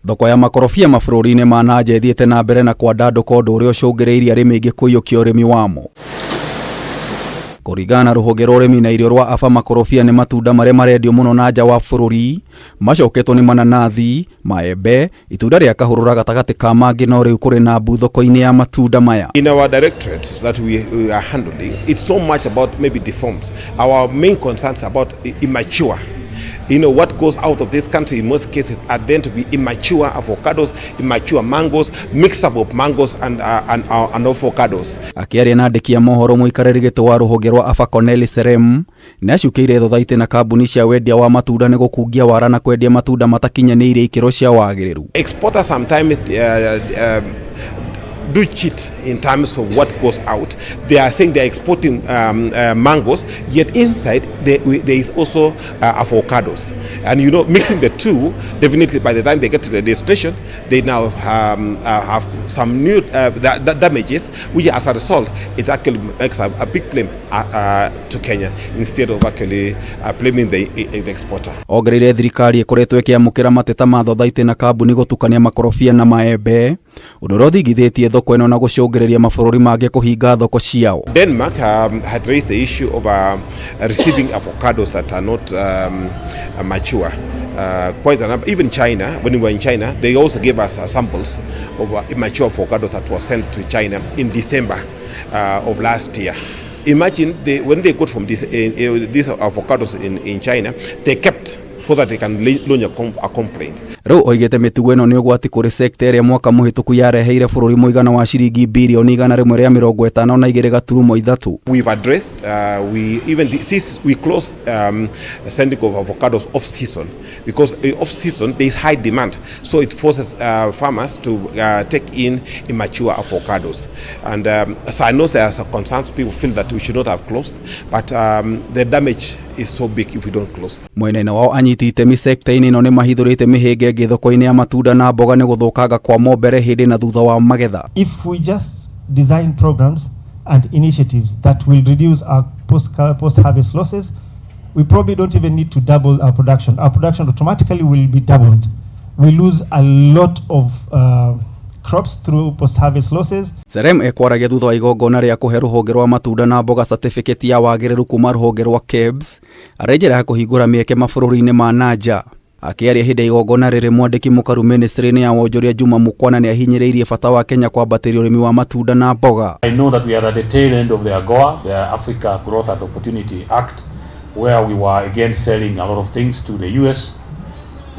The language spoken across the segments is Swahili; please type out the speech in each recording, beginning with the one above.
Thoko ya makorobia mabũrũri-inĩ ma nanja ĩthiĩte na mbere na kwandandũka ũndũ ũrĩa ũcũngĩrĩirie arĩmi aingĩ kũiyũkia ũrĩmi wamo. Kũringana na rũhonge rwa ũrĩmi na irio rwa aba, makorobia nĩ matunda marĩa marendio mũno na nja wa bũrũri, macoketwo nĩ mananathi, maembe, itunda rĩa kahũrũra gatagatĩ ka mangĩ, no rĩu kũrĩ na mbu thoko-inĩ ya matunda maya. In our directorate that we are handling, it's so much about maybe deforms. Our main concerns about immature. You know, what goes out of this country in most cases are then to be immature avocados, immature mangoes, mixed up of mangoes and avocados. Akiaria na andĩki a mohoro mũikarĩri gĩtĩ wa rũhonge rwa aba Corneli Serem, nĩacukĩire THOTHAITI na kambuni cia wendia wa matunda nĩ gũkungia wara na kwendia matunda matakinyanĩirie ikĩro cia wagĩrĩru. Exporters sometimes do cheat in terms of what goes out. They are saying they are exporting mangoes, yet inside there is also avocados. And you know, mixing the two, definitely by the time they get to the destination, they now have some new damages, which as a result, it actually makes a big blame to Kenya instead of actually blaming the exporter. Ongereire thirikari ĩkoretwo ĩkĩamũkĩra mateta ma THOTHAITI na kambuni gũtukania makorobia na maembe, ũndũ ũrĩa ũthingithĩtie thoko ĩno na gũcũngĩrĩria mabũrũri mangĩ kũhinga thoko ciao. Denmark had raised the issue of receiving avocados that are not mature. Quite a number. Even China, when we were in China, they also gave us samples of immature avocados that were sent to China in December of last year. Imagine when they got from these avocados in China, they kept so that they can launch a complaint. Rĩu oigĩte mĩtugo ĩno nĩ ũgwati kũrĩ sekta ĩrĩa mwaka mũhĩtũku yareheire bũrũri mũigana wa ciringi birioni 153. We've addressed, we closed sending of avocados off season because off season there is high demand, so it forces farmers to take in immature avocados. And so I know there are some concerns, people feel that we should not have closed, but the damage is so big if we don't close. Mwena wao anyiti itemi sekta-inĩ ĩno nĩ mahithũrĩte mĩhĩnga ĩngĩ thoko-inĩ ya matunda na mboga nĩ gũthũkanga kwa mombere hĩndĩ na thutha wa magetha. If we just design programs and initiatives that will reduce our post-harvest losses, we probably don't even need to double our production. Our production automatically will be doubled. We lose a lot of crops through post-harvest losses. Serem ekwaragia thutha wa igongona rĩa kũhe rũhonge rwa matunda na mboga certificate ya wagĩrĩru kuma rũhonge rwa KEBS, arejera kũhingũra mĩeke mabũrũri-inĩ ma nanja. Akiaria hĩndĩ ya igongona rĩrĩ, mwandĩki mũkaru ministry-inĩ ya wonjoria Juma MUKANA nĩ ahinyĩrĩirie bata wa Kenya kwambatĩria ũrĩmi wa matunda na mboga. I know that we are at the tail end of the AGOA, the Africa Growth and Opportunity Act, where we were again selling a lot of things to the US.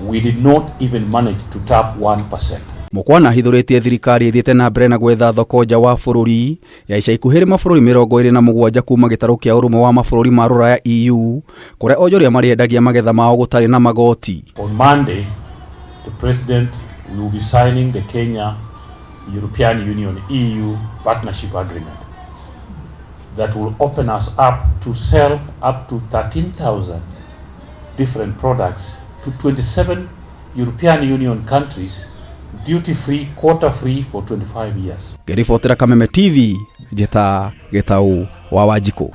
We did not even manage to tap 1%. Mũkwana hithũrĩtie thirikari ĩthiĩte na mbere na gwetha thoko nja wa bũrũri ya ica ikuhĩ mabũrũri 27 kuma gĩtarũ kĩa ũrũmwe wa mabũrũri ma Rũraya EU, kũrĩa onjoria marĩendagia magetha mao gũtarĩ na magoti. On Monday, the president will be signing the Kenya European Union EU partnership agreement that will open us up to sell up to 13,000 different products to 27 European Union countries, duty-free, quota-free for 25 years. Gerifotera Kameme TV, Jeta Getau wa Wajiko.